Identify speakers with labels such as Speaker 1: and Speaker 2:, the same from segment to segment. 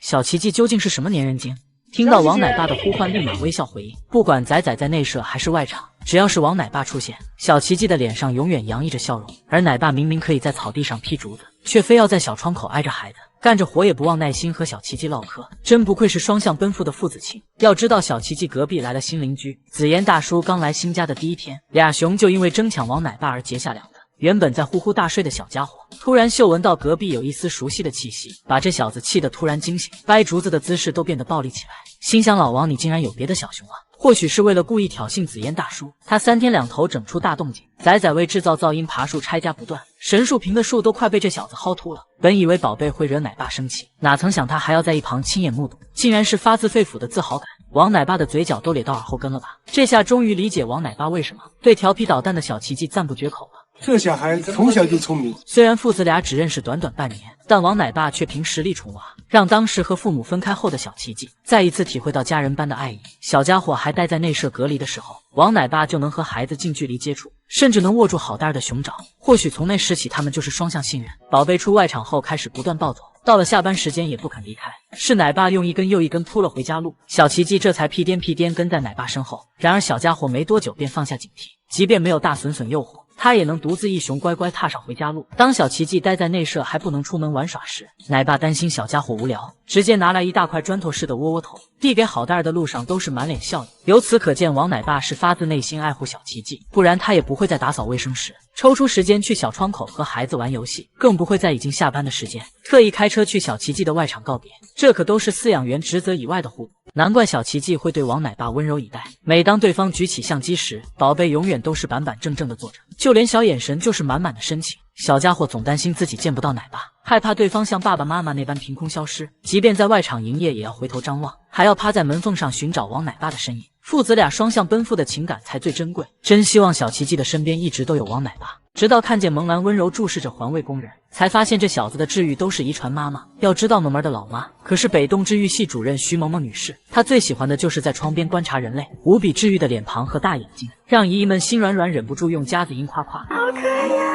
Speaker 1: 小奇迹究竟是什么粘人精？听到王奶爸的呼唤，立马微笑回应。不管仔仔在内舍还是外场，只要是王奶爸出现，小奇迹的脸上永远洋溢着笑容。而奶爸明明可以在草地上劈竹子，却非要在小窗口挨着孩子，干着活也不忘耐心和小奇迹唠嗑，真不愧是双向奔赴的父子情。要知道，小奇迹隔壁来了新邻居紫妍大叔，刚来新家的第一天，俩熊就因为争抢王奶爸而结下梁子。原本在呼呼大睡的小家伙，突然嗅闻到隔壁有一丝熟悉的气息，把这小子气得突然惊醒，掰竹子的姿势都变得暴力起来。心想老王，你竟然有别的小熊啊！或许是为了故意挑衅紫妍大叔，他3天2头整出大动静。仔仔为制造噪音爬树拆家不断，神树坪的树都快被这小子薅秃了。本以为宝贝会惹奶爸生气，哪曾想他还要在一旁亲眼目睹，竟然是发自肺腑的自豪感。王奶爸的嘴角都咧到耳后根了吧？这下终于理解王奶爸为什么对调皮捣蛋的小奇迹赞不绝口了。
Speaker 2: 这小孩从小就聪明。
Speaker 1: 虽然父子俩只认识短短半年，但王奶爸却凭实力宠娃，让当时和父母分开后的小奇迹再一次体会到家人般的爱意。小家伙还待在内舍隔离的时候，王奶爸就能和孩子近距离接触，甚至能握住好大的熊爪。或许从那时起，他们就是双向信任。宝贝出外场后开始不断暴走，到了下班时间也不肯离开，是奶爸用一根又一根铺了回家路，小奇迹这才屁颠屁颠跟在奶爸身后。然而小家伙没多久便放下警惕，即便没有大损损诱惑，他也能独自一熊乖乖踏上回家路。当小奇迹待在内舍还不能出门玩耍时，奶爸担心小家伙无聊，直接拿来一大块砖头似的窝窝头，递给好蛋儿的路上都是满脸笑意。由此可见，王奶爸是发自内心爱护小奇迹，不然他也不会在打扫卫生时抽出时间去小窗口和孩子玩游戏，更不会在已经下班的时间特意开车去小奇迹的外场告别。这可都是饲养员职责以外的互动，难怪小奇迹会对王奶爸温柔以待。每当对方举起相机时，宝贝永远都是板板正正的坐着，就连小眼神就是满满的深情。小家伙总担心自己见不到奶爸，害怕对方像爸爸妈妈那般凭空消失，即便在外场营业也要回头张望，还要趴在门缝上寻找王奶爸的身影。父子俩双向奔赴的情感才最珍贵，真希望小奇迹的身边一直都有王奶爸。直到看见萌兰温柔注视着环卫工人，才发现这小子的治愈都是遗传妈妈。要知道萌萌的老妈可是北东治愈系主任徐萌萌女士，她最喜欢的就是在窗边观察人类，无比治愈的脸庞和大眼睛，让姨姨们心软软，忍不住用夹子音夸夸。
Speaker 3: 好可爱呀！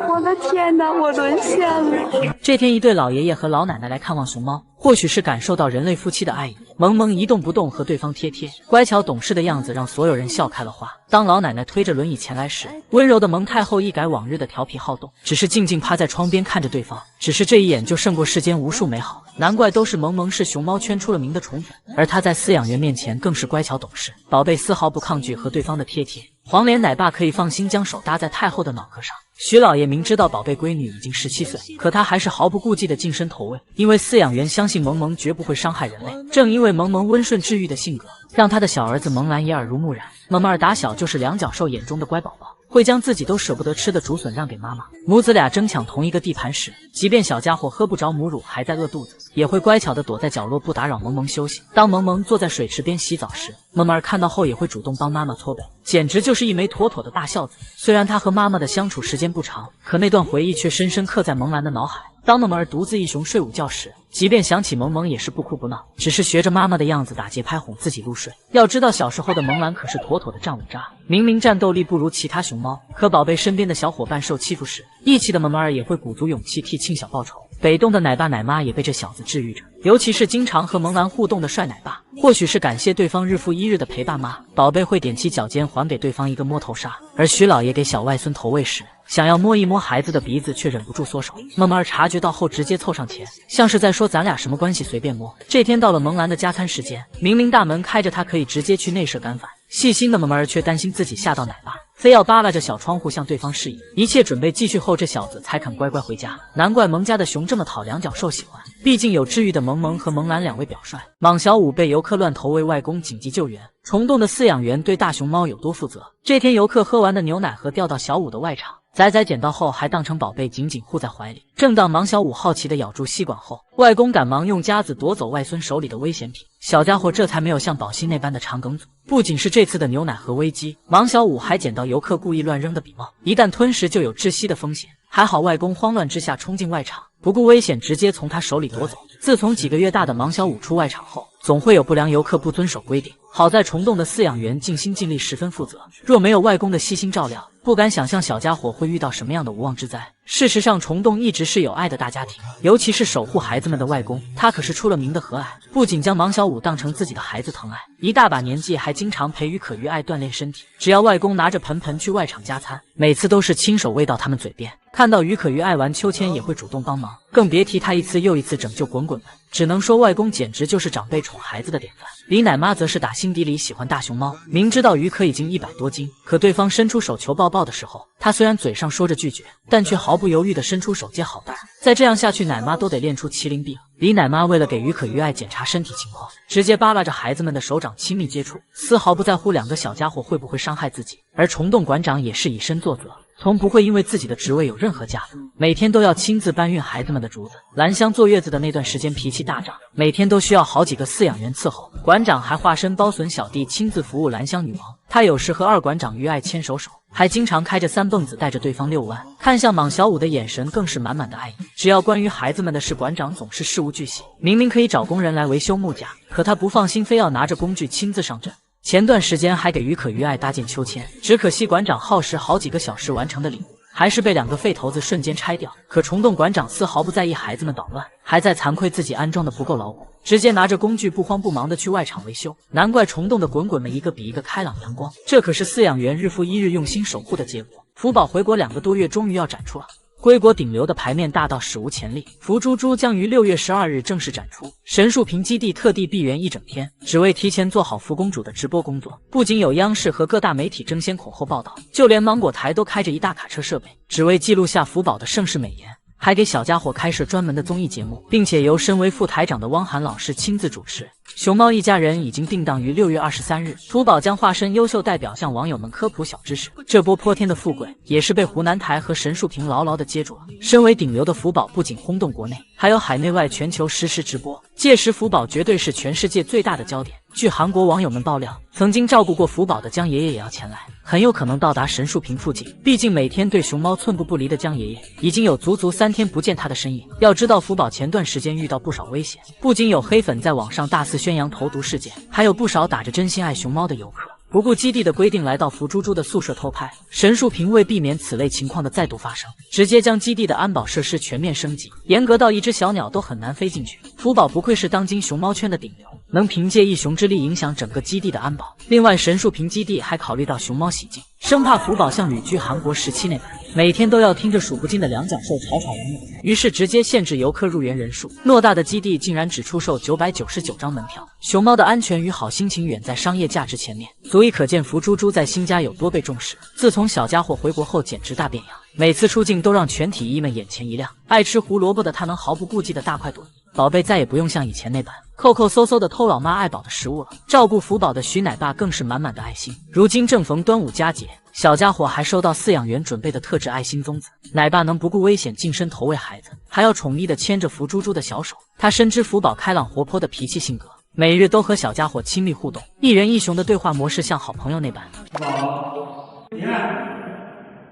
Speaker 3: 我的天哪，我沦陷了。
Speaker 1: 这天，一对老爷爷和老奶奶来看望熊猫，或许是感受到人类夫妻的爱意，萌萌一动不动和对方贴贴，乖巧懂事的样子让所有人笑开了花。当老奶奶推着轮椅前来时，温柔的萌太后一改往日的调皮好动，只是静静趴在窗边看着对方，只是这一眼就胜过世间无数美好。难怪都是萌萌是熊猫圈出了名的宠粉，而她在饲养员面前更是乖巧懂事，宝贝丝毫不抗拒和对方的贴贴。黄脸奶爸可以放心将手搭在太后的脑壳上。徐老爷明知道宝贝闺女已经17岁，可他还是毫不顾忌的近身投喂，因为饲养员相信萌萌绝不会伤害人类。正因为萌萌温顺治愈的性格，让他的小儿子萌兰也耳濡目染。萌萌儿打小就是两脚兽眼中的乖宝宝，会将自己都舍不得吃的竹笋让给妈妈。母子俩争抢同一个地盘时，即便小家伙喝不着母乳还在饿肚子，也会乖巧的躲在角落不打扰萌萌休息。当萌萌坐在水池边洗澡时，萌萌儿看到后也会主动帮妈妈搓背，简直就是一枚妥妥的大孝子。虽然他和妈妈的相处时间不长，可那段回忆却深深刻在萌兰的脑海。当萌萌儿独自一熊睡午觉时，即便想起萌萌也是不哭不闹，只是学着妈妈的样子打节拍哄自己入睡。要知道小时候的萌兰可是妥妥的战五渣，明明战斗力不如其他熊猫，可宝贝身边的小伙伴受欺负时，义气的萌萌儿也会鼓足勇气替庆小报仇。北洞的奶爸奶妈也被这小子治愈着，尤其是经常和萌兰互动的帅奶爸，或许是感谢对方日复一日的陪伴妈，宝贝会踮起脚尖还给对方一个摸头杀。而徐老爷给小外孙投喂时，想要摸一摸孩子的鼻子，却忍不住缩手。萌萌儿察觉到后直接凑上前，像是在说咱俩什么关系随便摸。这天到了萌兰的加餐时间，明明大门开着，她可以直接去内舍干饭，细心的萌萌儿却担心自己吓到奶爸，非要扒拉着小窗户向对方示意。一切准备继续后，这小子才肯乖乖回家。难怪萌家的熊这么讨两脚兽喜欢，毕竟有治愈的萌萌和萌兰两位表率。莽小五被游客乱投喂，外公紧急救援。虫洞的饲养员对大熊猫有多负责？这天游客喝完的牛奶盒掉到小五的外场，仔仔捡到后还当成宝贝紧紧护在怀里。正当莽小五好奇的咬住吸管后，外公赶忙用夹子夺走外孙手里的危险品，小家伙这才没有像宝欣那般的肠梗阻。不仅是这次的牛奶盒危机，莽小五还捡到游客故意乱扔的笔帽，一旦吞食就有窒息的风险。还好外公慌乱之下冲进外场，不顾危险直接从他手里夺走。自从几个月大的芒小五出外场后，总会有不良游客不遵守规定。好在虫洞的饲养员尽心尽力，十分负责。若没有外公的悉心照料，不敢想象小家伙会遇到什么样的无妄之灾。事实上，虫洞一直是有爱的大家庭，尤其是守护孩子们的外公，他可是出了名的和蔼，不仅将芒小五当成自己的孩子疼爱，一大把年纪还经常陪于可于爱锻炼身体。只要外公拿着盆盆去外场加餐，每次都是亲手喂到他们嘴边。看到于可于爱玩秋千也会主动帮忙，更别提他一次又一次拯救滚滚们。只能说外公简直就是长辈宠孩子的典范。李奶妈则是打心底里喜欢大熊猫，明知道于可已经100多斤，可对方伸出手求抱抱的时候，她虽然嘴上说着拒绝，但却毫不犹豫地伸出手接好蛋。再这样下去，奶妈都得练出麒麟臂了。李奶妈为了给于可于爱检查身体情况，直接扒拉着孩子们的手掌亲密接触，丝毫不在乎两个小家伙会不会伤害自己。而虫洞馆长也是以身作则，从不会因为自己的职位有任何架子，每天都要亲自搬运孩子们的竹子。兰香坐月子的那段时间脾气大涨，每天都需要好几个饲养员伺候。馆长还化身包笋小弟，亲自服务兰香女王。他有时和二馆长于爱牵手，还经常开着三蹦子带着对方遛弯，看向莽小五的眼神更是满满的爱意。只要关于孩子们的事，馆长总是事无巨细。明明可以找工人来维修木架，可他不放心，非要拿着工具亲自上阵。前段时间还给于可于爱搭建秋千，只可惜馆长耗时好几个小时完成的礼物，还是被2个废头子瞬间拆掉。可虫洞馆长丝毫不在意孩子们捣乱，还在惭愧自己安装的不够牢固，直接拿着工具不慌不忙的去外场维修。难怪虫洞的滚滚们一个比一个开朗阳光，这可是饲养员日复一日用心守护的结果。福宝回国2个多月，终于要展出了。归国顶流的牌面大到史无前例，福猪猪将于6月12日正式展出。神树坪基地特地闭园1整天，只为提前做好福公主的直播工作。不仅有央视和各大媒体争先恐后报道，就连芒果台都开着一大卡车设备，只为记录下福宝的盛世美颜。还给小家伙开设专门的综艺节目，并且由身为副台长的汪涵老师亲自主持。熊猫一家人已经定档于6月23日，福宝将化身优秀代表向网友们科普小知识。这波泼天的富贵也是被湖南台和神树坪牢牢的接住了。身为顶流的福宝不仅轰动国内，还有海内外全球实时直播，届时福宝绝对是全世界最大的焦点。据韩国网友们爆料，曾经照顾过福宝的江爷爷也要前来，很有可能到达神树坪附近。毕竟每天对熊猫寸步不离的江爷爷，已经有足足3天不见他的身影。要知道福宝前段时间遇到不少危险，不仅有黑粉在网上大肆宣扬投毒事件，还有不少打着真心爱熊猫的游客不顾基地的规定来到福猪猪的宿舍偷拍。神树坪为避免此类情况的再度发生，直接将基地的安保设施全面升级，严格到一只小鸟都很难飞进去。福宝不愧是当今熊猫圈的顶流，能凭借一熊之力影响整个基地的安保。另外，神树坪基地还考虑到熊猫喜静，生怕福宝像旅居韩国时期那般，每天都要听着数不尽的两脚兽吵吵嚷嚷，于是直接限制游客入园人数。偌大的基地竟然只出售999张门票，熊猫的安全与好心情远在商业价值前面，足以可见福猪猪在新家有多被重视。自从小家伙回国后，简直大变样，每次出镜都让全体医们眼前一亮。爱吃胡萝卜的他能毫不顾忌的大快朵颐，宝贝再也不用像以前那般抠抠搜搜的偷老妈爱宝的食物了。照顾福宝的徐奶爸更是满满的爱心。如今正逢端午佳节，小家伙还收到饲养员准备的特制爱心粽子，奶爸能不顾危险近身投喂孩子，还要宠溺的牵着福猪猪的小手。他深知福宝开朗活泼的脾气性格，每日都和小家伙亲密互动，一人一熊的对话模式像好朋友那般。
Speaker 2: 宝，你看，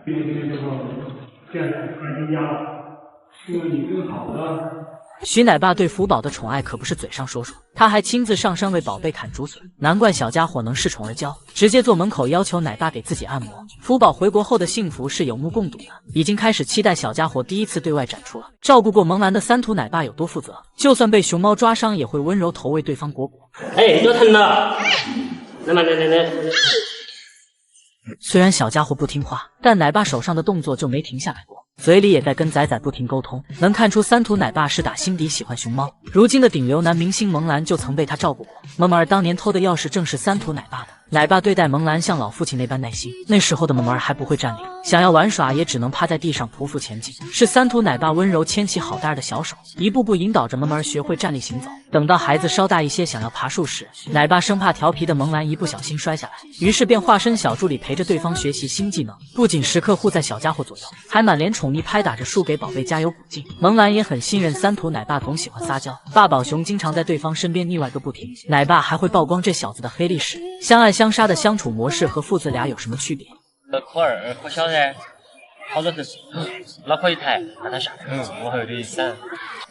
Speaker 2: 这样快回家了，希望你更好的。
Speaker 1: 徐奶爸对福宝的宠爱可不是嘴上说说，他还亲自上山为宝贝砍竹笋，难怪小家伙能恃宠而骄，直接坐门口要求奶爸给自己按摩。福宝回国后的幸福是有目共睹的，已经开始期待小家伙第一次对外展出了。照顾过萌兰的三图奶爸有多负责，就算被熊猫抓伤也会温柔投喂对方果果。
Speaker 4: 哎，要疼了，来。
Speaker 1: 虽然小家伙不听话，但奶爸手上的动作就没停下来过，嘴里也在跟仔仔不停沟通，能看出三图奶爸是打心底喜欢熊猫。如今的顶流男明星萌兰就曾被他照顾过，萌儿当年偷的钥匙正是三图奶爸的。奶爸对待萌兰像老父亲那般耐心，那时候的萌儿还不会站立，想要玩耍也只能趴在地上匍匐前进。是三图奶爸温柔牵起好大的小手，一步步引导着萌儿学会站立行走。等到孩子稍大一些想要爬树时，奶爸生怕调皮的萌兰一不小心摔下来，于是便化身小助理陪着对方学习新技能，不仅时刻护在小家伙左右，还满脸宠溺拍打着树给宝贝加油鼓劲。萌兰也很信任三图奶爸，总喜欢撒娇，大宝熊经常在对方身边腻歪个不停，奶爸还会曝光这小子的黑历史。相爱相杀的相处模式和父子俩有什么区别？
Speaker 4: 可儿可小噻，好多是脑壳一抬，把他吓我还有点闪。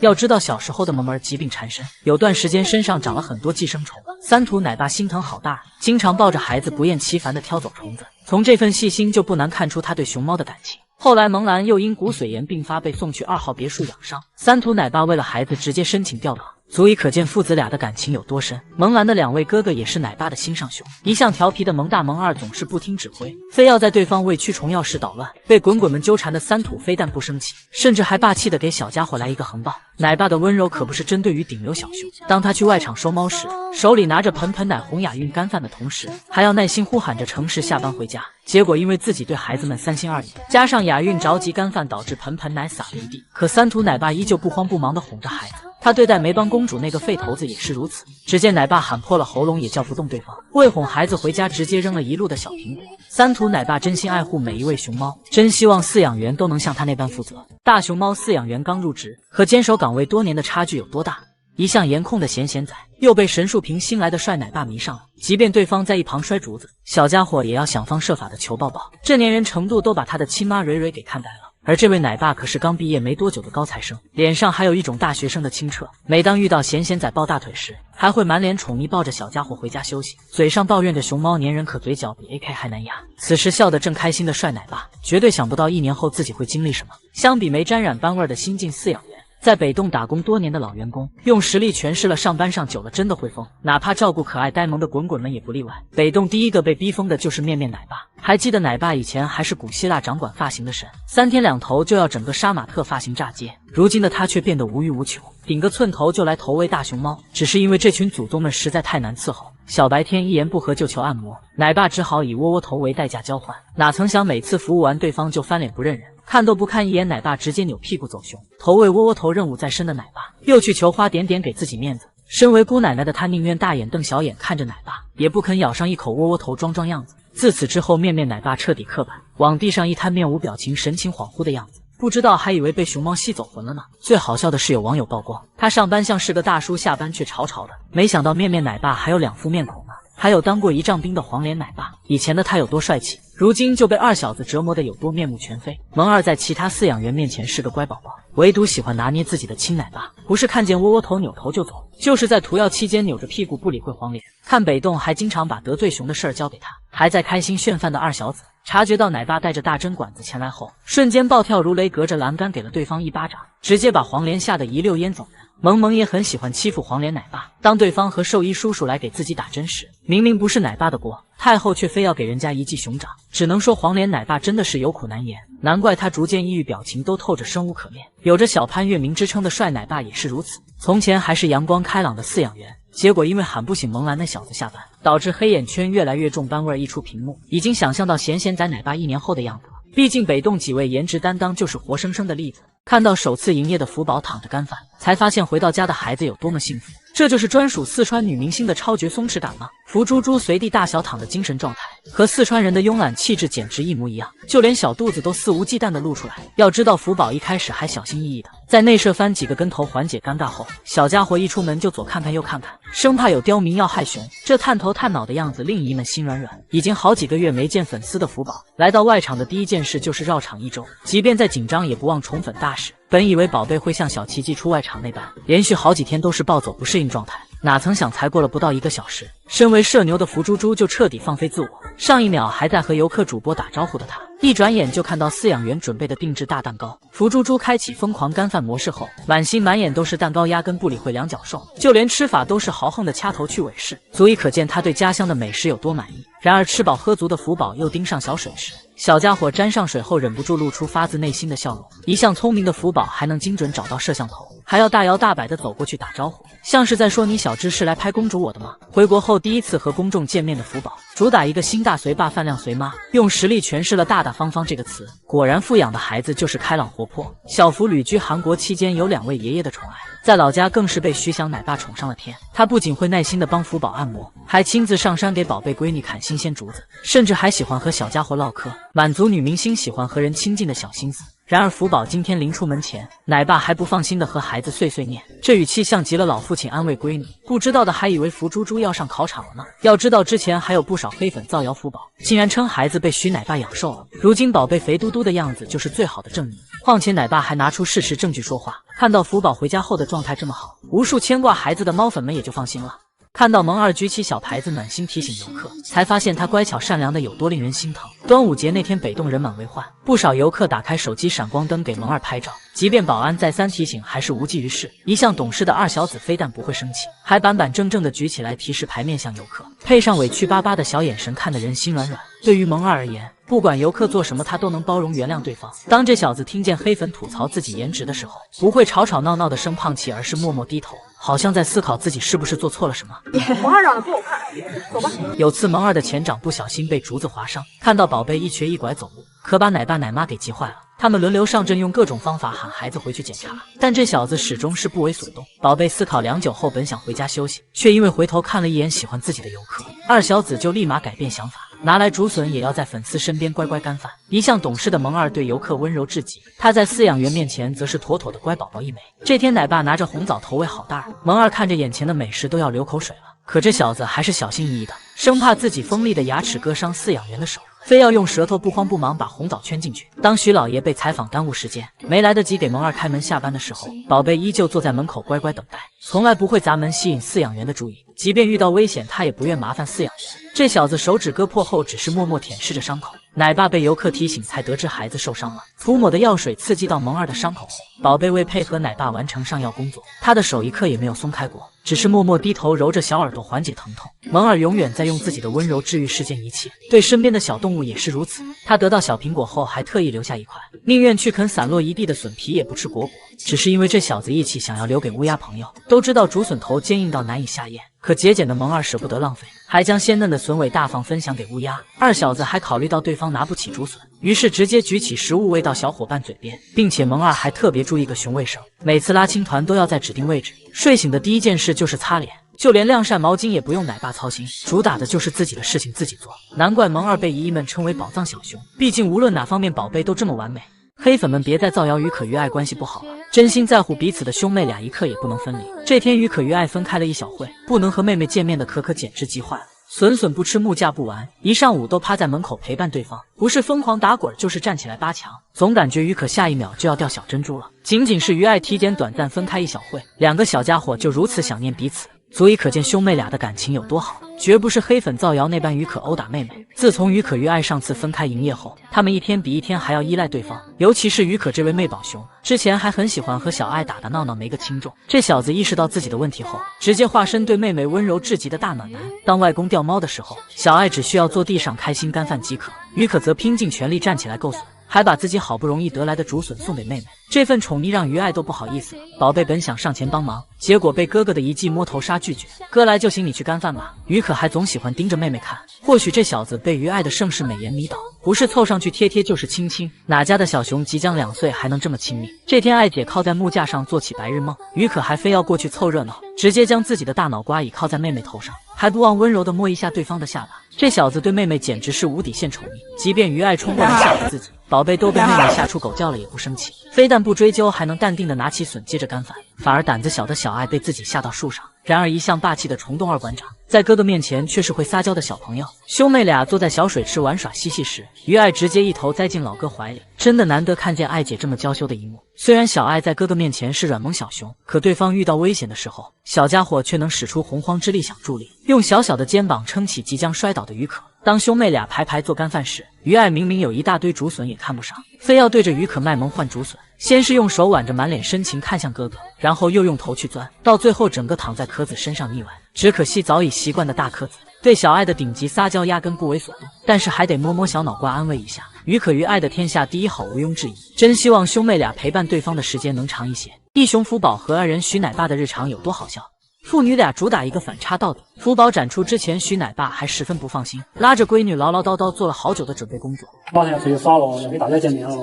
Speaker 1: 要知道小时候的萌萌疾病缠身，有段时间身上长了很多寄生虫，三图奶爸心疼好大，经常抱着孩子不厌其烦地挑走虫子。从这份细心就不难看出他对熊猫的感情。后来萌兰又因骨髓炎并发被送去2号别墅养伤，三图奶爸为了孩子直接申请调岗，足以可见父子俩的感情有多深。萌兰的2位哥哥也是奶爸的心上熊，一向调皮的萌大萌二总是不听指挥，非要在对方为驱虫药时捣乱。被滚滚们纠缠的三土非但不生气，甚至还霸气的给小家伙来一个横抱。奶爸的温柔可不是针对于顶流小熊，当他去外场收猫时，手里拿着盆盆奶哄雅韵干饭的同时，还要耐心呼喊着诚实下班回家。结果因为自己对孩子们三心二意，加上雅韵着急干饭，导致盆盆奶洒了一地。可三图奶爸依旧不慌不忙地哄着孩子，他对待梅邦公主那个废头子也是如此。只见奶爸喊破了喉咙也叫不动对方，为哄孩子回家直接扔了一路的小苹果。三图奶爸真心爱护每一位熊猫，真希望饲养员都能像他那般负责。大熊猫饲养员刚入职，和坚守岗位多年的差距有多大？一向颜控的闲仔，又被神树平新来的帅奶爸迷上了。即便对方在一旁摔竹子，小家伙也要想方设法的求抱抱，这粘人程度都把他的亲妈蕊蕊给看呆了。而这位奶爸可是刚毕业没多久的高材生，脸上还有一种大学生的清澈。每当遇到闲仔抱大腿时，还会满脸宠溺抱着小家伙回家休息，嘴上抱怨着熊猫粘人，可嘴角比 AK 还难压。此时笑得正开心的帅奶爸，绝对想不到1年后自己会经历什么。相比没沾染斑味的新晋饲养员，在北洞打工多年的老员工，用实力诠释了上班上久了真的会疯，哪怕照顾可爱呆萌的滚滚们也不例外。北洞第一个被逼疯的就是面面奶爸。还记得奶爸以前还是古希腊掌管发型的神，3天2头就要整个杀马特发型炸街，如今的他却变得无欲无求，顶个寸头就来投喂大熊猫。只是因为这群祖宗们实在太难伺候，小白天一言不合就求按摩，奶爸只好以窝窝头为代价交换。哪曾想每次服务完对方就翻脸不认人，看都不看一眼，奶爸直接扭屁股走熊。投喂窝窝头任务在身的奶爸，又去求花点点给自己面子。身为姑奶奶的她，宁愿大眼瞪小眼看着奶爸，也不肯咬上一口窝窝头装样子。自此之后，面面奶爸彻底刻板，往地上一摊，面无表情，神情恍惚的样子。不知道还以为被熊猫吸走魂了呢。最好笑的是有网友曝光，他上班像是个大叔，下班却潮潮的，没想到面面奶爸还有2副面孔呢。还有当过1丈兵的黄脸奶爸，以前的他有多帅气，如今就被二小子折磨得有多面目全非。萌二在其他饲养员面前是个乖宝宝，唯独喜欢拿捏自己的亲奶爸，不是看见窝窝头扭头就走，就是在涂药期间扭着屁股不理会黄脸。看北洞还经常把得罪熊的事儿交给他，还在开心炫饭的二小子察觉到奶爸带着大针管子前来后，瞬间暴跳如雷，隔着栏杆给了对方一巴掌，直接把黄连吓得一溜烟走人。萌萌也很喜欢欺负黄连奶爸，当对方和兽医叔叔来给自己打针时，明明不是奶爸的锅，太后却非要给人家一记熊掌，只能说黄连奶爸真的是有苦难言，难怪他逐渐抑郁，表情都透着生无可恋。有着小潘粤明之称的帅奶爸也是如此，从前还是阳光开朗的饲养员，结果因为喊不醒萌兰那小子下班，导致黑眼圈越来越重，斑味一出屏幕，已经想象到闲仔奶爸1年后的样子了。毕竟北洞几位颜值担当就是活生生的例子。看到首次营业的福宝躺着干饭，才发现回到家的孩子有多么幸福。这就是专属四川女明星的超绝松弛感吗？福猪猪随地大小躺的精神状态，和四川人的慵懒气质简直一模一样，就连小肚子都肆无忌惮地露出来。要知道福宝一开始还小心翼翼的，在内射翻几个跟头缓解尴尬后，小家伙一出门就左看看右看看，生怕有刁民要害熊。这探头探脑的样子令姨们心软软。已经好几个月没见粉丝的福宝，来到外场的第一件事就是绕场1周，即便再紧张也不忘宠粉大使。本以为宝贝会像小奇迹出外场那般，连续好几天都是暴走不适应状态，哪曾想才过了不到1个小时，身为社牛的福猪猪就彻底放飞自我。上一秒还在和游客主播打招呼的他，一转眼就看到饲养员准备的定制大蛋糕。福猪猪开启疯狂干饭模式后，满心满眼都是蛋糕，压根不理会两脚兽，就连吃法都是豪横的掐头去尾式，足以可见他对家乡的美食有多满意。然而吃饱喝足的福宝又盯上小水池，小家伙沾上水后忍不住露出发自内心的笑容。一向聪明的福宝还能精准找到摄像头，还要大摇大摆地走过去打招呼，像是在说你小只是来拍公主我的吗？回国后第一次和公众见面的福宝，主打一个心大随爸饭量随妈，用实力诠释了大大方方这个词。果然富养的孩子就是开朗活泼。小福旅居韩国期间有2位爷爷的宠爱，在老家更是被徐翔奶爸宠上了天。他不仅会耐心地帮福宝按摩，还亲自上山给宝贝闺女砍新鲜竹子，甚至还喜欢和小家伙唠嗑，满足女明星喜欢和人亲近的小心思。然而福宝今天临出门前，奶爸还不放心的和孩子碎碎念，这语气像极了老父亲安慰闺女，不知道的还以为福猪猪要上考场了呢。要知道之前还有不少黑粉造谣福宝竟然称孩子被徐奶爸养瘦了，如今宝贝肥嘟嘟的样子就是最好的证明。况且奶爸还拿出事实证据说话，看到福宝回家后的状态这么好，无数牵挂孩子的猫粉们也就放心了。看到萌二举起小牌子暖心提醒游客，才发现他乖巧善良的有多令人心疼。端午节那天北洞人满为患，不少游客打开手机闪光灯给萌二拍照，即便保安再三提醒还是无济于事。一向懂事的二小子非但不会生气，还板板正正的举起来提示牌面向游客，配上委屈巴巴的小眼神，看得人心软软。对于萌二而言，不管游客做什么，他都能包容原谅对方。当这小子听见黑粉吐槽自己颜值的时候，不会吵吵闹闹的生胖气，而是默默低头，好像在思考自己是不是做错了什么。
Speaker 3: 萌二长得不好看，走吧。
Speaker 1: 有次萌二的前掌不小心被竹子划伤，看到宝贝一瘸一拐走路，可把奶爸奶妈给急坏了。他们轮流上阵，用各种方法喊孩子回去检查，但这小子始终是不为所动。宝贝思考良久后，本想回家休息，却因为回头看了一眼喜欢自己的游客，二小子就立马改变想法，拿来竹笋也要在粉丝身边乖乖干饭。一向懂事的萌二对游客温柔至极，他在饲养员面前则是妥妥的乖宝宝一枚。这天奶爸拿着红枣投喂好袋儿，萌二看着眼前的美食都要流口水了，可这小子还是小心翼翼的，生怕自己锋利的牙齿割伤饲养员的手，非要用舌头不慌不忙把红枣圈进去。当徐老爷被采访耽误时间，没来得及给萌二开门下班的时候，宝贝依旧坐在门口乖乖等待，从来不会砸门吸引饲养员的注意，即便遇到危险他也不愿麻烦饲养员。这小子手指割破后只是默默舔舐着伤口，奶爸被游客提醒才得知孩子受伤了，涂抹的药水刺激到萌二的伤口后，宝贝为配合奶爸完成上药工作，他的手一刻也没有松开过，只是默默低头揉着小耳朵缓解疼痛。萌二永远在用自己的温柔治愈世间一切，对身边的小动物也是如此。他得到小苹果后还特意留下一块，宁愿去啃散落一地的笋皮也不吃果果，只是因为这小子义气想要留给乌鸦朋友。都知道竹笋头坚硬到难以下咽，可节俭的萌二舍不得浪费，还将鲜嫩的笋尾大方分享给乌鸦。二小子还考虑到对方拿不起竹笋，于是直接举起食物喂到小伙伴嘴边，并且萌二还特别注意个熊卫生，每次拉青团都要在指定位置。睡醒的第一件事就是擦脸，就连晾晒毛巾也不用奶爸操心，主打的就是自己的事情自己做。难怪萌二被姨姨们称为宝藏小熊，毕竟无论哪方面宝贝都这么完美。黑粉们别再造谣于可于爱关系不好了，真心在乎彼此的兄妹俩一刻也不能分离。这天于可于爱分开了一小会，不能和妹妹见面的可可简直急坏了。笋笋不吃木架不完，一上午都趴在门口陪伴对方，不是疯狂打滚就是站起来扒墙，总感觉于可下一秒就要掉小珍珠了。仅仅是于爱体检短暂分开一小会，两个小家伙就如此想念彼此，足以可见兄妹俩的感情有多好，绝不是黑粉造谣那般于可殴打妹妹。自从于可于爱上次分开营业后，他们一天比一天还要依赖对方，尤其是于可这位妹宝熊，之前还很喜欢和小爱打打闹闹没个轻重。这小子意识到自己的问题后，直接化身对妹妹温柔至极的大暖男。当外公掉猫的时候，小爱只需要坐地上开心干饭即可，于可则拼尽全力站起来够笋，还把自己好不容易得来的竹笋送给妹妹。这份宠溺让于爱都不好意思了，宝贝本想上前帮忙，结果被哥哥的一记摸头杀拒绝。哥来就行，你去干饭吧。于可还总喜欢盯着妹妹看，或许这小子被于爱的盛世美颜迷倒，不是凑上去贴贴就是亲亲，哪家的小熊即将2岁还能这么亲密？这天爱姐靠在木架上做起白日梦，于可还非要过去凑热闹，直接将自己的大脑瓜倚靠在妹妹头上，还不忘温柔地摸一下对方的下巴。这小子对妹妹简直是无底线宠溺，即便于爱冲过来吓唬自己，宝贝都被妹妹吓出狗叫了也不生气，非但不追究，还能淡定地拿起笋接着干饭，反而胆子小的小爱被自己吓到树上。然而一向霸气的虫洞二馆长，在哥哥面前却是会撒娇的小朋友。兄妹俩坐在小水池玩耍嬉戏时，于爱直接一头栽进老哥怀里，真的难得看见爱姐这么娇羞的一幕。虽然小爱在哥哥面前是软萌小熊，可对方遇到危险的时候，小家伙却能使出洪荒之力想助力，用小小的肩膀撑起即将摔倒的于可。当兄妹俩排排做干饭时，于爱明明有一大堆竹笋也看不上，非要对着于可卖萌换竹笋。先是用手挽着满脸深情看向哥哥，然后又用头去钻，到最后整个躺在柯子身上腻歪。只可惜早已习惯的大柯子对小爱的顶级撒娇压根不为所动，但是还得摸摸小脑瓜安慰一下。于可于爱的天下第一好毋庸置疑，真希望兄妹俩陪伴对方的时间能长一些。一熊福宝和二人徐奶爸的日常有多好笑？父女俩主打一个反差到底。福宝展出之前，徐奶爸还十分不放心，拉着闺女唠唠叨叨做了好久的准备工作。
Speaker 2: 马上要出去耍了，要给大家见面了。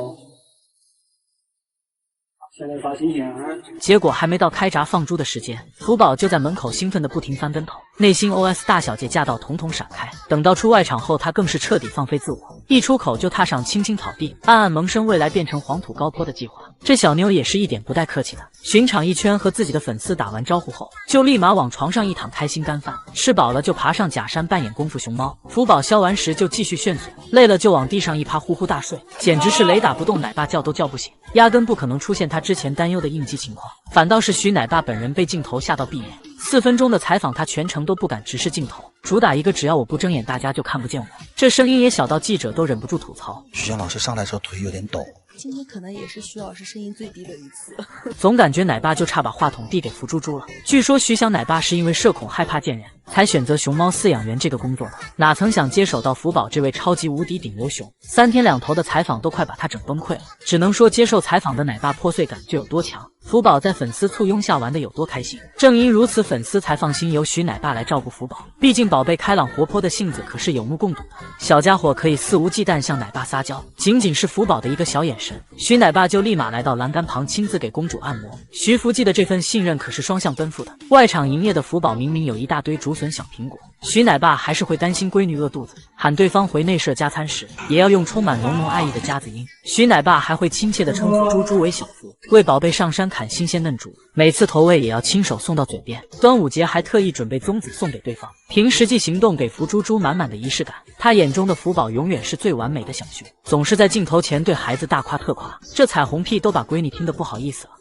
Speaker 2: 现在发新鲜啊！
Speaker 1: 结果还没到开闸放猪的时间，福宝就在门口兴奋的不停翻跟头，内心 OS 大小姐驾到统统闪开。等到出外场后，他更是彻底放飞自我，一出口就踏上青青草地，暗暗萌生未来变成黄土高坡的计划。这小妞也是一点不带客气的，巡场一圈和自己的粉丝打完招呼后，就立马往床上一躺，开心干饭。吃饱了就爬上假山扮演功夫熊猫，福宝消完食就继续炫嘴，累了就往地上一趴呼呼大睡，简直是雷打不动，奶爸叫都叫不醒，压根不可能出现他之前担忧的应激情况，反倒是徐奶爸本人被镜头吓到闭眼。4分钟的采访，他全程都不敢直视镜头，主打一个只要我不睁眼，大家就看不见我。这声音也小到记者都忍不住吐槽。
Speaker 5: 徐翔老师上来时候腿有点抖。
Speaker 3: 今天可能也是徐老师声音最低的一次。
Speaker 1: 总感觉奶爸就差把话筒递给福猪猪了。据说徐翔奶爸是因为社恐害怕见人，才选择熊猫饲养员这个工作的，哪曾想接手到福宝这位超级无敌顶流熊，3天2头的采访都快把他整崩溃了。只能说接受采访的奶爸破碎感就有多强，福宝在粉丝簇拥下玩的有多开心。正因如此，粉丝才放心由徐奶爸来照顾福宝，毕竟宝贝开朗活泼的性子可是有目共睹的，小家伙可以肆无忌惮向奶爸撒娇，仅仅是福宝的一个小眼神，徐奶爸就立马来到栏杆旁亲自给公主按摩。徐福记的这份信任可是双向奔赴的，外场营业的福宝明明有一大堆竹笋小苹果，徐奶爸还是会担心闺女饿肚子，喊对方回内设加餐时也要用充满浓浓爱意的夹子音。徐奶爸还会亲切地称呼猪猪为小福，为宝贝上山砍新鲜嫩竹，每次投喂也要亲手送到嘴边。端午节还特意准备粽子送给对方，凭实际行动给福猪猪满满的仪式感。他眼中的福宝永远是最完美的小熊，总是在镜头前对孩子大夸特夸，这彩虹屁都把闺女听得不好意思了。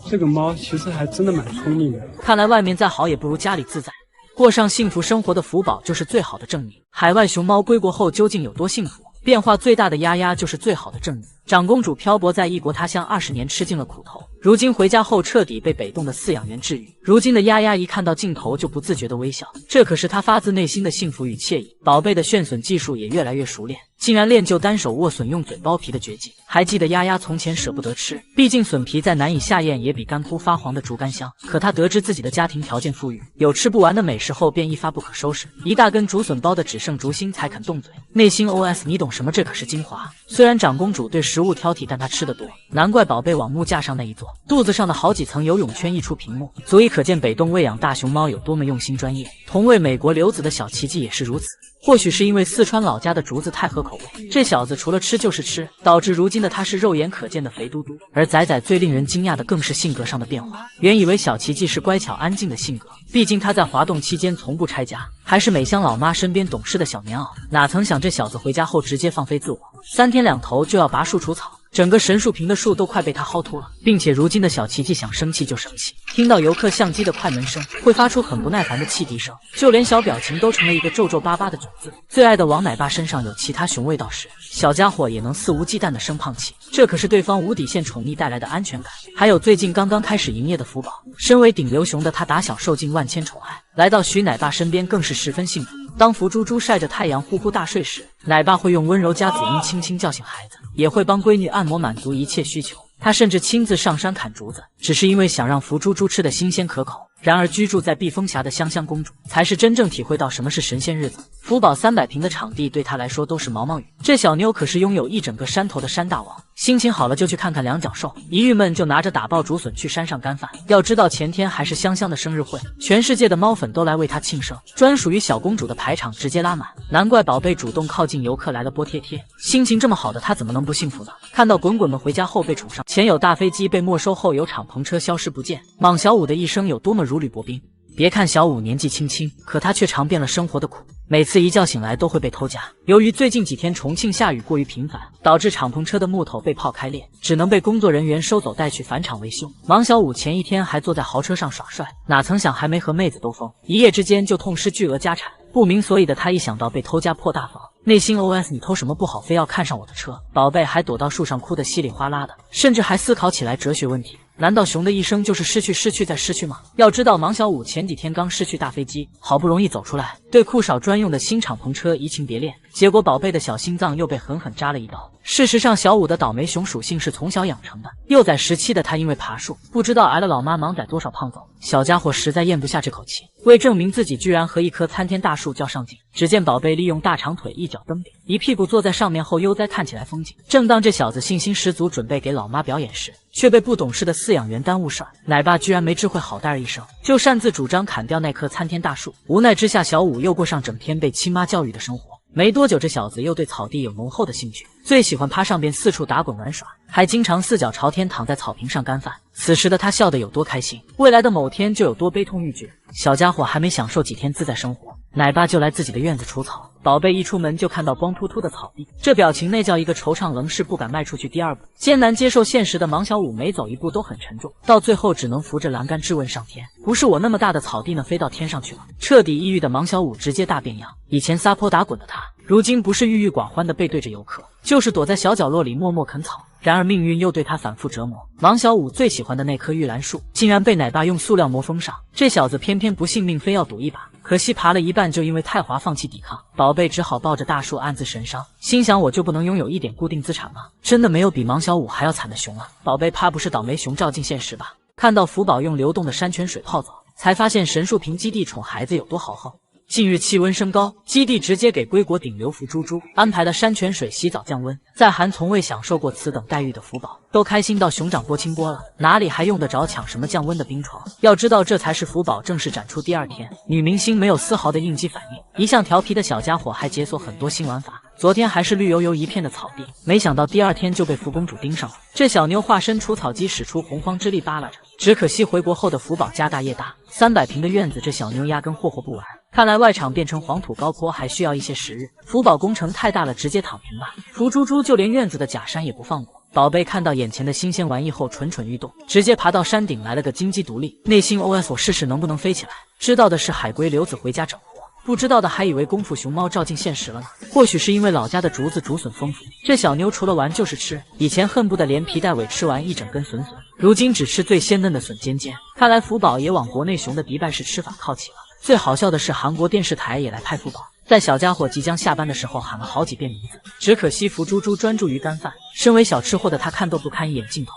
Speaker 2: 这个猫其实还真的蛮聪明的。
Speaker 1: 看来外面再好也不如家里自在，过上幸福生活的福宝就是最好的证明。海外熊猫归国后究竟有多幸福？变化最大的丫丫就是最好的证明。长公主漂泊在异国他乡20年，吃尽了苦头，如今回家后彻底被北洞的饲养员治愈。如今的丫丫一看到镜头就不自觉的微笑，这可是她发自内心的幸福与惬意。宝贝的炫笋技术也越来越熟练，竟然练就单手握笋用嘴剥皮的绝技。还记得丫丫从前舍不得吃，毕竟笋皮再难以下咽也比干枯发黄的竹竿香。可她得知自己的家庭条件富裕，有吃不完的美食后，便一发不可收拾，一大根竹笋剥的只剩竹心才肯动嘴。内心 OS 你懂什么？这可是精华。虽然长公主对食物挑剔，但她吃得多，难怪宝贝往木架上那一坐，肚子上的好几层游泳圈溢出屏幕，足以可见北洞喂养大熊猫有多么用心专业。同为美国留子的小奇迹也是如此。或许是因为四川老家的竹子太合口味，这小子除了吃就是吃，导致如今的他是肉眼可见的肥嘟嘟。而仔仔最令人惊讶的更是性格上的变化，原以为小奇迹是乖巧安静的性格，毕竟他在滑动期间从不拆家，还是美香老妈身边懂事的小棉袄，哪曾想这小子回家后直接放飞自我，3天2头就要拔树除草，整个神树坪的树都快被他薅秃了，并且如今的小奇迹想生气就生气，听到游客相机的快门声会发出很不耐烦的汽笛声，就连小表情都成了一个皱皱巴巴的褶子。最爱的王奶爸身上有其他熊味道时，小家伙也能肆无忌惮的生胖气，这可是对方无底线宠溺带来的安全感。还有最近刚刚开始营业的福宝，身为顶流熊的他打小受尽万千宠爱，来到徐奶爸身边更是十分幸福。当福猪猪晒着太阳呼呼大睡时，奶爸会用温柔夹子音轻轻叫醒孩子，也会帮闺女按摩满足一切需求。他甚至亲自上山砍竹子，只是因为想让福猪猪吃得新鲜可口。然而居住在避风峡的香香公主才是真正体会到什么是神仙日子。福宝300平的场地对她来说都是毛毛雨，这小妞可是拥有一整个山头的山大王，心情好了就去看看两脚兽，一郁闷就拿着打爆竹笋去山上干饭。要知道前天还是香香的生日会，全世界的猫粉都来为她庆生，专属于小公主的排场直接拉满，难怪宝贝主动靠近游客来了波贴贴。心情这么好的她怎么能不幸福呢？看到滚滚们回家后被宠上，前有大飞机被没收，后有敞篷车消失不见，莽小五的一生有多么如履薄冰。别看小五年纪轻轻，可他却尝遍了生活的苦，每次一觉醒来都会被偷家。由于最近几天重庆下雨过于频繁，导致敞篷车的木头被炮开裂，只能被工作人员收走带去返厂维修。莽小五前一天还坐在豪车上耍帅，哪曾想还没和妹子兜风，一夜之间就痛失巨额家产。不明所以的他一想到被偷家破大防，内心 OS 你偷什么不好，非要看上我的车。宝贝还躲到树上哭得稀里哗啦的，甚至还思考起来哲学问题。难道熊的一生就是失去失去再失去吗？要知道莽小五前几天刚失去大飞机，好不容易走出来，对酷少专用的新敞篷车移情别恋，结果宝贝的小心脏又被狠狠扎了一刀。事实上，小五的倒霉熊属性是从小养成的。幼崽时期的他因为爬树，不知道挨了老妈忙宰多少胖揍，小家伙实在咽不下这口气。为证明自己居然和一棵参天大树较上劲，只见宝贝利用大长腿一脚蹬顶，一屁股坐在上面后悠哉看起来风景。正当这小子信心十足准备给老妈表演时，却被不懂事的饲养员耽误事儿。奶爸居然没智慧好大儿一声，就擅自主张砍掉那棵参天大树。无奈之下，小五又过上整天被亲妈教育的生活。没多久，这小子又对草地有浓厚的兴趣，最喜欢趴上边四处打滚玩耍，还经常四脚朝天躺在草坪上干饭。此时的他笑得有多开心，未来的某天就有多悲痛欲绝。小家伙还没享受几天自在生活，奶爸就来自己的院子除草。宝贝一出门就看到光秃秃的草地，这表情那叫一个惆怅棱逝，不敢迈出去第二步。艰难接受现实的芒小五每走一步都很沉重，到最后只能扶着栏杆质问上天：不是我那么大的草地呢，飞到天上去了。彻底抑郁的芒小五直接大变样，以前撒泼打滚的他，如今不是郁郁寡欢的背对着游客，就是躲在小角落里默默啃草。然而命运又对他反复折磨，芒小五最喜欢的那棵玉兰树竟然被奶爸用塑料膜封上，这小子偏偏不信命，非要赌一把。可惜爬了一半就因为太滑放弃抵抗，宝贝只好抱着大树暗自神伤，心想我就不能拥有一点固定资产吗？真的没有比芒小五还要惨的熊了。宝贝怕不是倒霉熊照进现实吧？看到福宝用流动的山泉水泡澡，才发现神树坪基地宠孩子有多豪横。近日气温升高，基地直接给归国顶流福猪猪安排了山泉水洗澡降温。在韩从未享受过此等待遇的福宝都开心到熊掌拨清波了，哪里还用得着抢什么降温的冰床？要知道这才是福宝正式展出第二天，女明星没有丝毫的应激反应，一向调皮的小家伙还解锁很多新玩法。昨天还是绿油油一片的草地，没想到第二天就被福公主盯上了。这小妞化身除草机，使出洪荒之力扒拉着，只可惜回国后的福宝家大业大，300平的院子这小妞压根霍霍不完。看来外场变成黄土高坡还需要一些时日，福宝工程太大了，直接躺平吧。福猪猪就连院子的假山也不放过。宝贝看到眼前的新鲜玩意后蠢蠢欲动，直接爬到山顶来了个金鸡独立，内心 OS 我试试能不能飞起来。知道的是海龟留子回家整活，不知道的还以为功夫熊猫照进现实了呢。或许是因为老家的竹子竹笋丰富，这小妞除了玩就是吃，以前恨不得连皮带尾吃完一整根笋笋，如今只吃最鲜嫩的笋尖尖。看来福宝也往国内熊的迪拜式吃法靠齐了。最好笑的是韩国电视台也来拍福宝，在小家伙即将下班的时候喊了好几遍名字，只可惜福猪猪专注于干饭，身为小吃货的他看都不看一眼镜头。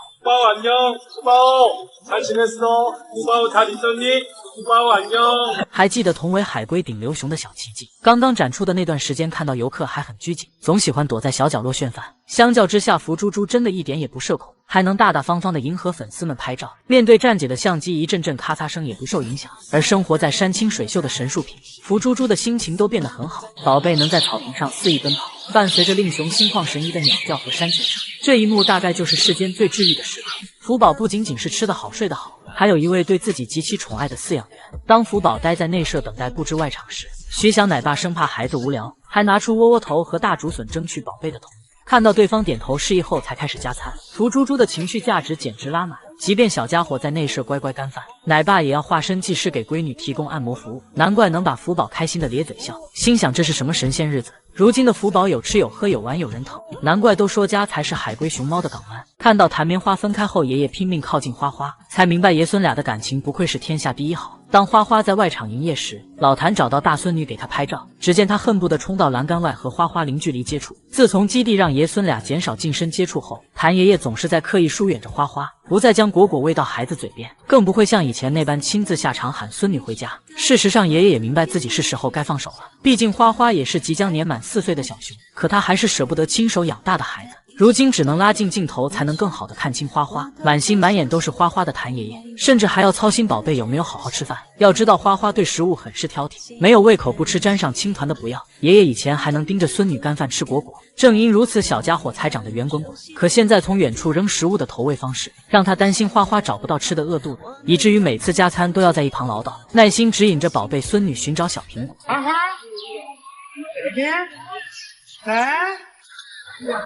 Speaker 1: 还记得同为海龟顶流熊的小奇迹，刚刚展出的那段时间，看到游客还很拘谨，总喜欢躲在小角落炫饭。相较之下，福猪猪真的一点也不社恐，还能大大方方的迎合粉丝们拍照。面对站姐的相机，一阵阵咔嚓声也不受影响。而生活在山清水秀的神树坪，福猪猪的心情都变得很好。宝贝能在草坪上肆意奔跑，伴随着令熊心旷神怡的鸟叫和山泉声，这一幕大概就是世间最治愈的时刻。福宝不仅仅是吃得好睡得好，还有一位对自己极其宠爱的饲养员。当福宝待在内舍等待布置外场时，徐翔奶爸生怕孩子无聊，还拿出窝窝头和大竹笋争取宝贝的同意。看到对方点头示意后，才开始加餐。福猪猪的情绪价值简直拉满，即便小家伙在内舍乖乖干饭，奶爸也要化身技师给闺女提供按摩服务。难怪能把福宝开心的咧嘴笑，心想这是什么神仙日子？如今的福宝有吃有喝有玩有人疼，难怪都说家才是海龟熊猫的港湾。看到谭棉花分开后，爷爷拼命靠近花花，才明白爷孙俩的感情不愧是天下第一好。当花花在外场营业时，老谭找到大孙女给他拍照，只见他恨不得冲到栏杆外和花花零距离接触。自从基地让爷孙俩减少近身接触后，谭爷爷总是在刻意疏远着花花，不再将果果喂到孩子嘴边，更不会像以前那般亲自下场喊孙女回家。事实上，爷爷也明白自己是时候该放手了，毕竟花花也是即将年满4岁的小熊，可他还是舍不得亲手养大的孩子。如今只能拉近镜头，才能更好的看清花花。满心满眼都是花花的谭爷爷，甚至还要操心宝贝有没有好好吃饭。要知道花花对食物很是挑剔，没有胃口不吃，沾上青团的不要。爷爷以前还能盯着孙女干饭吃果果，正因如此，小家伙才长得圆滚滚。可现在从远处扔食物的投喂方式，让他担心花花找不到吃的饿肚子，以至于每次加餐都要在一旁唠叨，耐心指引着宝贝孙女寻找小苹果。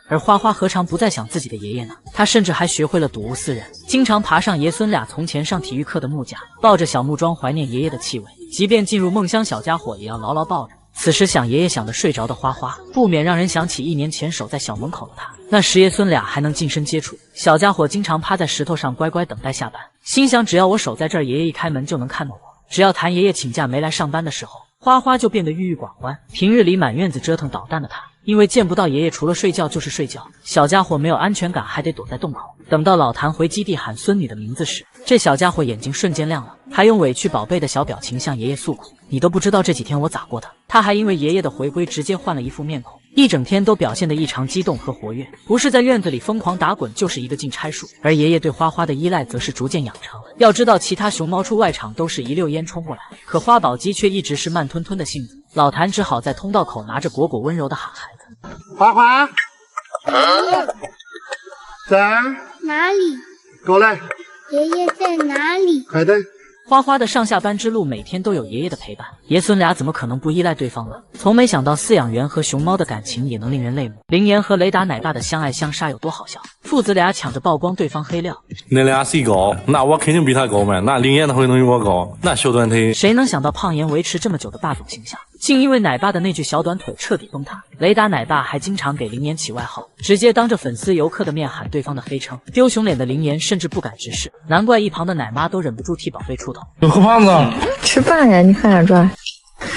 Speaker 1: 而花花何尝不在想自己的爷爷呢？他甚至还学会了睹物思人，经常爬上爷孙俩从前上体育课的木架，抱着小木桩怀念爷爷的气味。即便进入梦乡，小家伙也要牢牢抱着。此时想爷爷想得睡着的花花，不免让人想起1年前守在小门口的他。那时爷孙俩还能近身接触，小家伙经常趴在石头上乖乖等待下班，心想只要我守在这儿，爷爷一开门就能看到我。只要谭爷爷请假没来上班的时候，花花就变得郁郁寡欢。平日里满院子折腾捣蛋的他，因为见不到爷爷，除了睡觉就是睡觉。小家伙没有安全感，还得躲在洞口。等到老谭回基地喊孙女的名字时，这小家伙眼睛瞬间亮了，还用委屈宝贝的小表情向爷爷诉苦：“你都不知道这几天我咋过的。”他还因为爷爷的回归直接换了一副面孔，一整天都表现得异常激动和活跃，不是在院子里疯狂打滚，就是一个劲拆树。而爷爷对花花的依赖则是逐渐养成。要知道，其他熊猫出外场都是一溜烟冲过来，可花宝鸡却一直是慢吞吞的性子。老谭只好在通道口拿着果果温柔地喊孩子：“
Speaker 2: 花花，在
Speaker 6: 哪里？
Speaker 2: 过来，
Speaker 6: 爷爷在哪里？
Speaker 2: 快点。”
Speaker 1: 花花的上下班之路每天都有爷爷的陪伴，爷孙俩怎么可能不依赖对方呢？从没想到饲养员和熊猫的感情也能令人泪目。林岩和雷达奶爸的相爱相杀有多好笑，父子俩抢着曝光对方黑料。
Speaker 7: 那俩谁高？那我肯定比他高嘛。那林岩他会能比我高？那小短腿。
Speaker 1: 谁能想到胖岩维持这么久的霸总形象，竟因为奶爸的那具小短腿彻底崩塌。雷达奶爸还经常给林岩起外号，直接当着粉丝游客的面喊对方的黑称。丢熊脸的林岩甚至不敢直视，难怪一旁的奶妈都忍不住替宝贝出头。
Speaker 7: 有何胖子？
Speaker 3: 吃饭呀，你快点转。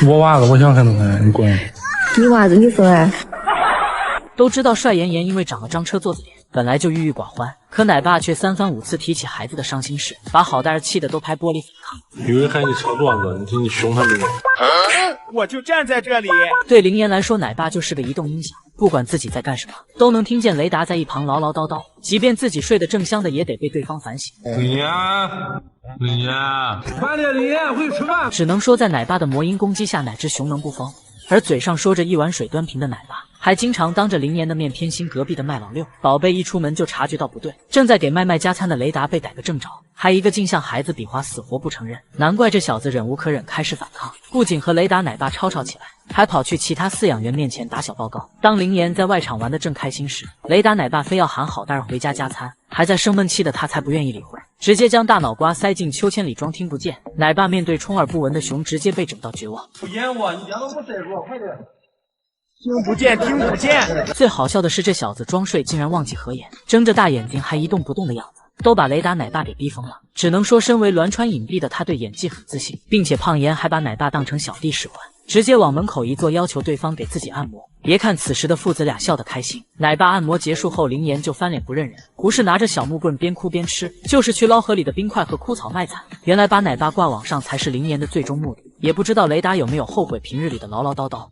Speaker 7: 我娃子，我想看都看，你滚！
Speaker 3: 你娃子你生哎？
Speaker 1: 都知道帅妍妍因为长了张车座子脸，本来就郁郁寡欢，可奶爸却3番5次提起孩子的伤心事，把好大儿气的都拍玻璃反抗。
Speaker 7: 有人喊你车座子，你听你凶他们。
Speaker 8: 我就站在这里。
Speaker 1: 对林岩来说，奶爸就是个移动音响，不管自己在干什么，都能听见雷达在一旁唠唠叨叨，即便自己睡得正香的，也得被对方烦醒。
Speaker 7: 林岩，林岩，快点，林岩，回去吃饭。
Speaker 1: 只能说在奶爸的魔音攻击下，哪只熊能不疯？而嘴上说着一碗水端平的奶爸，还经常当着林岩的面偏心隔壁的麦老六。宝贝一出门就察觉到不对，正在给麦麦加餐的雷达被逮个正着，还一个劲向孩子比划，死活不承认。难怪这小子忍无可忍，开始反抗，不仅和雷达奶爸吵吵起来，还跑去其他饲养员面前打小报告。当林岩在外场玩得正开心时，雷达奶爸非要喊好大儿回家加餐，还在生闷气的他才不愿意理会，直接将大脑瓜塞进秋千里装听不见。奶爸面对充耳不闻的熊，直接被整到绝望。
Speaker 8: 不演我，你两个不塞住，快点！听不见，听不见。
Speaker 1: 最好笑的是，这小子装睡竟然忘记合眼，睁着大眼睛还一动不动的样子，都把雷达奶爸给逼疯了。只能说，身为栾川影帝的他对演技很自信，并且胖妍还把奶爸当成小弟使唤，直接往门口一坐，要求对方给自己按摩。别看此时的父子俩笑得开心，奶爸按摩结束后，林岩就翻脸不认人，不是拿着小木棍边哭边吃，就是去捞河里的冰块和枯草卖惨。原来把奶爸挂网上才是林岩的最终目的，也不知道雷达有没有后悔平日里的唠唠叨叨。